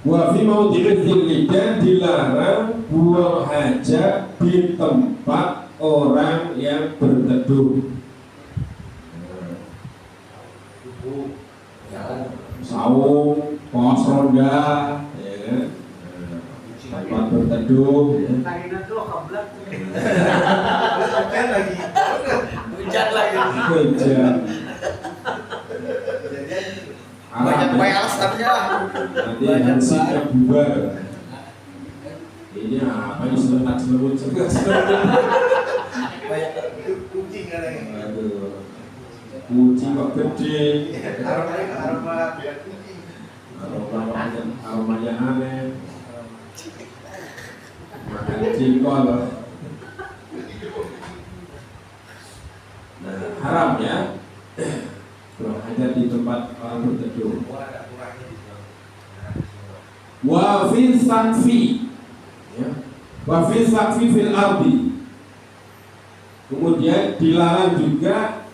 Wa fi maudhi'il dhilli, dan dilarang buang hajat di tempat orang yang berteduh. Saung, pos ronda, ya kan? Tempat berteduh. Ya. Hujan lagi. Hujan. Banyak alasannya. Nanti hansipnya bubar. Ini apa ini selemut Banyak kucing kan lagi. Aduh. Kucing kok gede. Aromanya aneh. Makan jengkol. Nah, haram ya. Buang hajat di tempat orang berteduh. Wa fil saqfi, ya. Wa fil saqfi fil ardi. Kemudian dilarang juga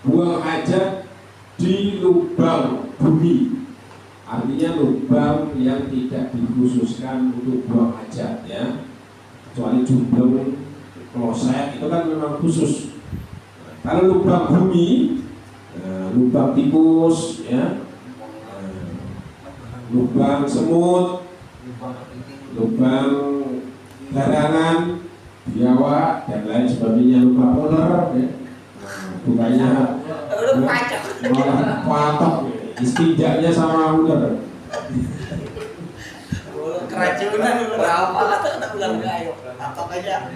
buang hajat di lubang bumi. Artinya lubang yang tidak dikhususkan untuk buang hajat, ya. Kecuali jumblung, kloset itu kan memang khusus. Kalau lubang bumi, lubang tikus, ya, lubang semut, lubang garangan, biawak dan lain sebagainya, lubang ular, ya. Bukannya malah patok, istinjaknya sama ular. Keracunan berapa atau ular gayo? Patok aja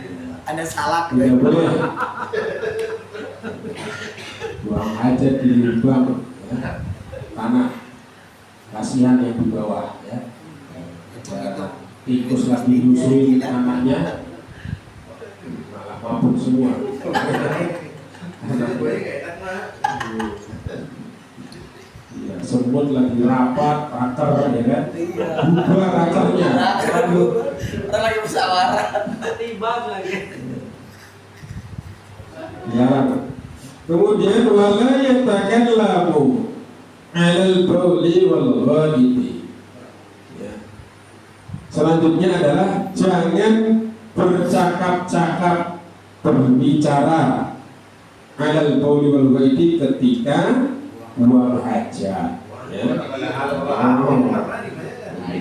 ada salak. Tidak boleh buang hajat di lubang, ya, tanah. Kasihan yang di bawah, ya. Tikus lagi nyusuin tanahnya, malah mabuk semua. Ya, semut lagi rapat, akar, ya kan? Bubar akarnya. Orang lagi musyawarah. Tibang lagi. Ya. Kemudian wala yatakallamu 'alal bauli wal ghaidi. Ya. Selanjutnya adalah jangan bercakap-cakap, berbicara 'alal bauli wal ghaidi ketika buang hajat. Ya.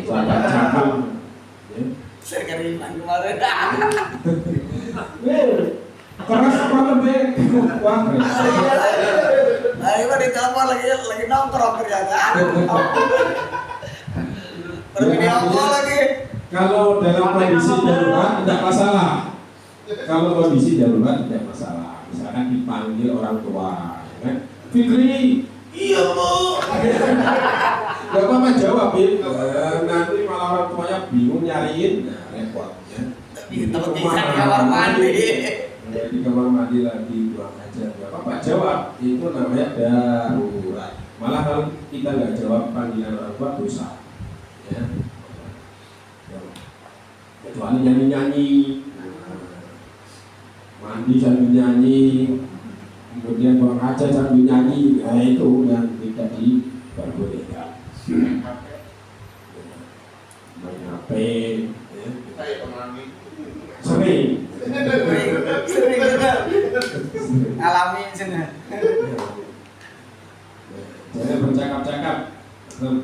Cakap-cakap. Ya. Saya kiriman kemarin. Keras apa lebih? Wah, Ayo di telepon lagi nongkrong ternyata. Bervideo call lagi. Kalau dalam kondisi darurat tidak masalah. Kalau kondisi darurat tidak masalah. Misalkan dipanggil orang tua, ya kan? Fikri, iya bu. Gak apa-apa jawab, Bim. Nanti malah orang tuanya bingung nyariin, nah repot. Ya. Di tempat di kamar mandi. Di kamar mandi lagi buang hajat, gak apa-apa jawab. Itu namanya darurat. Malah kalau kita nggak jawab panggilan orang tua dosa, ya. Kecuali nyanyi-nyanyi, mandi sambil nyanyi, kemudian buang hajat sambil nyanyi, nah itu yang tidak diperbolehkan. Main HP, ya. Sering juga Alami sana. Jangan bercakap-cakap,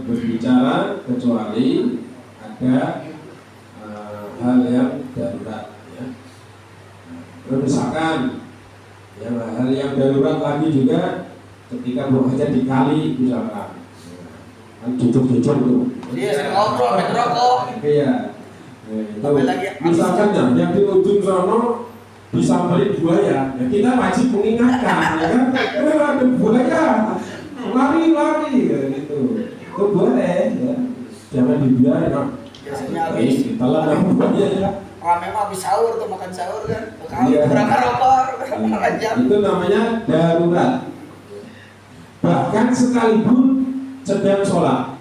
berbicara kecuali ada hal yang darurat, ya. Misalkan ya, hal yang darurat lagi juga ketika buang hajat di kali misalkan, kan cucuk-cucuk tuh. Dia sering ngobrol, main rokok. Iya. Misalkan yang di ujung sono disamperin buaya, ya kita wajib mengingatkan, ya kan? Ada buaya, lari, ya, gitu. Itu boleh, ya. Jangan dibiarkan. Biasanya habis Kita lah buaya, ya. memang habis sahur tuh, makan sahur kan. Bekali Iya. berapa rokok, berapa jam. Itu namanya darurat. Bahkan sekalipun sedang sholat,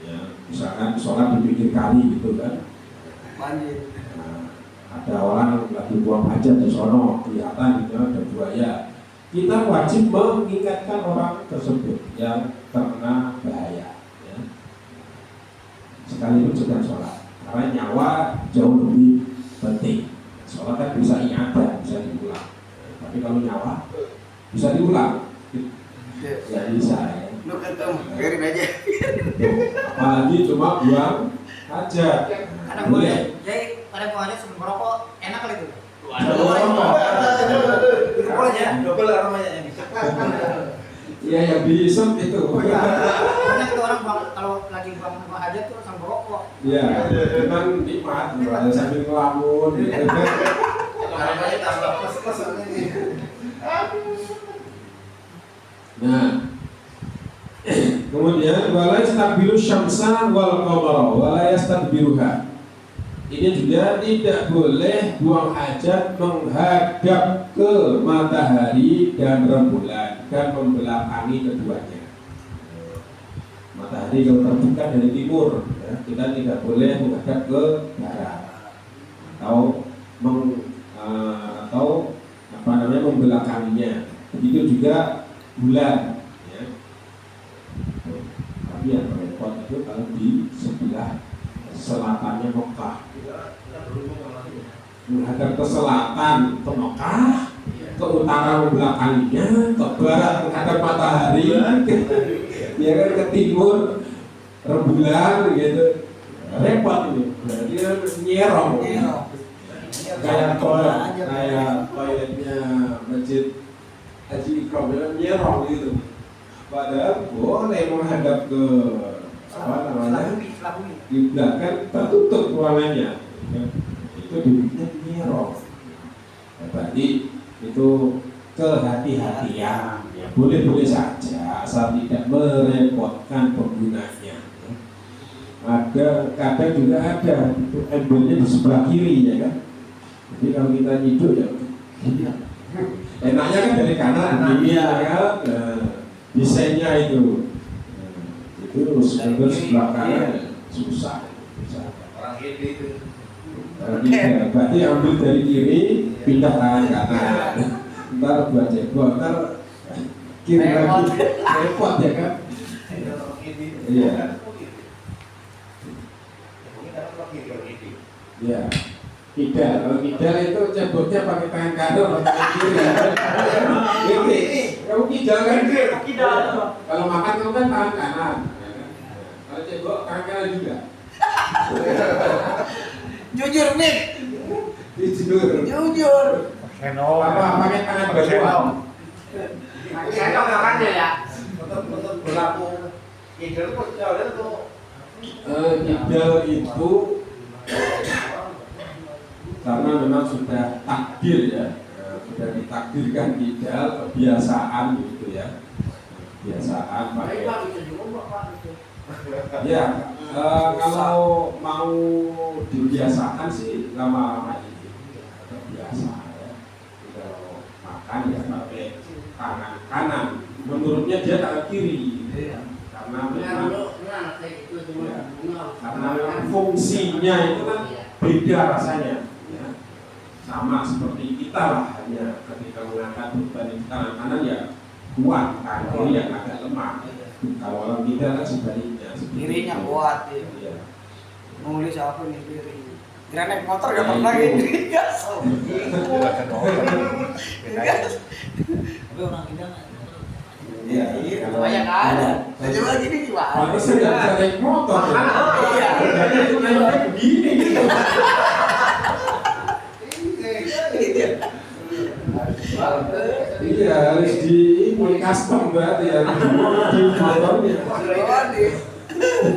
ya, misalkan sholat di pinggir kali gitu kan. Mandi. Nah, ada orang lagi buang hajat di sono, kelihatan gitu ada buaya. Kita wajib mengingatkan orang tersebut yang terkena bahaya, ya. sekalipun sedang sholat. Karena nyawa jauh lebih penting. Sholat kan bisa ibadah, bisa diulang. Tapi kalau nyawa bisa diulang, ya bisa ya. Lu ketemu, biarin aja. Apalagi cuma buang aja. Karena boleh. Jadi pada buahnya sebelum merokok enak kali itu. Double aja, double aromanya yang bisa. Iya yang diisep itu. Karena kita orang kalau lagi buang hajat tuh langsung merokok. Iya, memang nikmat, sambil ngelamun. Gitu. Aromanya tambah plus ini. Nah, kemudian wala yastabiru syamsa wal qamara wala yastadbiruha. Ini juga tidak boleh buang hajat menghadap ke matahari dan rembulan dan membelakangi keduanya. Matahari kalau terbuka dari timur, ya, kita tidak boleh menghadap ke barat atau membelakanginya. Begitu juga bulan. Ya. Tapi yang repot itu kalau di sebelah selatannya Mekah, menghadap ke selatan ke Mekah, ke utara membelakanginya, ke barat menghadap matahari, ya kan, ke timur rembulan gitu, repot ini. Berarti nyerong. Kayak toiletnya masjid Haji Ikram nyerong gitu. Padahal boleh menghadap ke apa namanya, di belakang tertutup ruangannya, ya. Itu duduknya nyerong. Ya, berarti itu kehati-hatian, ya boleh-boleh saja asal tidak merepotkan penggunanya. Ada kadang juga ada embelnya di sebelah kiri, ya kan. Jadi kalau kita hidup ya enaknya kan dari kanan begini, ya kan. Desainnya itu sebelah kanan susah. Orang kiri itu. Berarti ambil dari kiri, pindah tangan kanan. Ntar buat cebol, ntar kiri lagi, repot ya kan? Iya. Iya. Kidal, kalau kidal itu ceboknya pakai tangan kanan atau tangan kiri. Kiri, kamu kidal kan? Kidal. Kalau makan kamu kan tangan kanan. Kalau cebok tangan kanan juga. Jujur nih. Jujur. Apa pakai tangan berdua? Saya kan ya. Untuk berlaku kidal kok jalan tuh. Kidal itu karena memang sudah takdir ya, sudah ditakdirkan kidal, kebiasaan gitu ya, kebiasaan pakai. Ya, kalau mau dibiasakan sih lama-lama ini terbiasa ya. Kalau makan ya pakai tangan kanan, menurutnya dia tangan kiri, karena memang karena memang fungsinya itu kan beda rasanya. Sama seperti kita lah, hanya ketika mengangkat beban di tangan kanan ya kuat, tangan kiri yang agak lemah. Kalau orang kita kan sebaliknya, Kirinya kuat ya. Iya. Nulis apa nih kiri? Kira naik motor gak pernah gini. Gas. Tapi orang kita Iya. Itu banyak ada. Coba gini gimana? Pantes nggak bisa naik motor. Iya. Jadi naiknya begini gitu. Iya, harus di custom berarti ya, di motornya.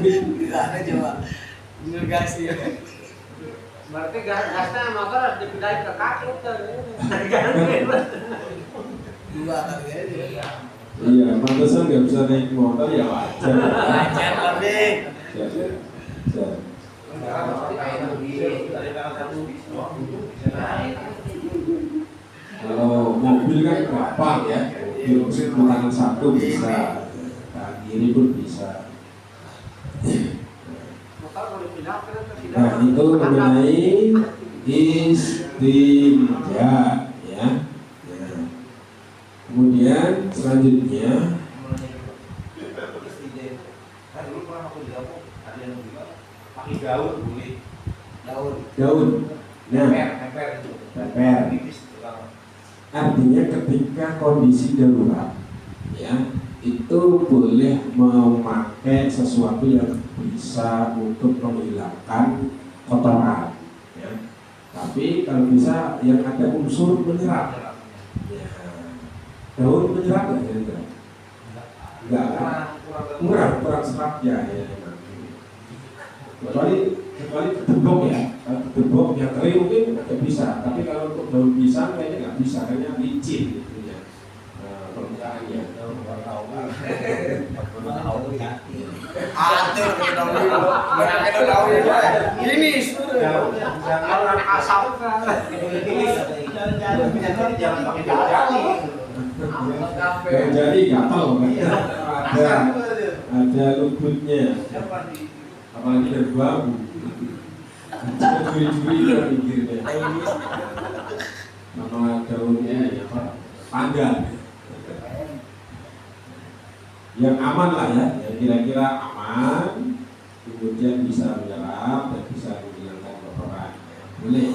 Tidak ada coba. Gas ya. berarti gasnya motor harus dipindahin ke kaki tuh. Dua kali aja. Iya, pantesan nggak bisa naik motor ya wajar. Wajar lebih. Kalau mobil kan gampang ya, mobil tangan satu bisa, tangan kiri pun bisa. Nah itu mengenai istinja ya. Kemudian selanjutnya daun boleh. Daun. Nah, Emper itu. pepper. Tipis itu kalau. Artinya ketika kondisi darurat, ya itu boleh memakai sesuatu yang bisa untuk menghilangkan kotoran, ya. Tapi kalau bisa yang ada unsur menyerap, ya. Daun menyerap nggak kira-kira? Enggak, kurang seratnya ya. Kecuali kedebok ya, kalau kedebok yang kering mungkin nggak bisa, tapi kalau untuk daun pisang kayaknya nggak bisa, kayaknya licin gitu ya permukaannya. Ini Jangan asap. Jangan pakai jari. Kayak jadi gatal ada luputnya, apalagi dari bambu. Curi-curi kan pinggirnya. Nama daunnya apa? Pandan. Yang aman lah ya, yang kira-kira aman, kemudian bisa menyerap dan bisa menghilangkan kotoran. Boleh.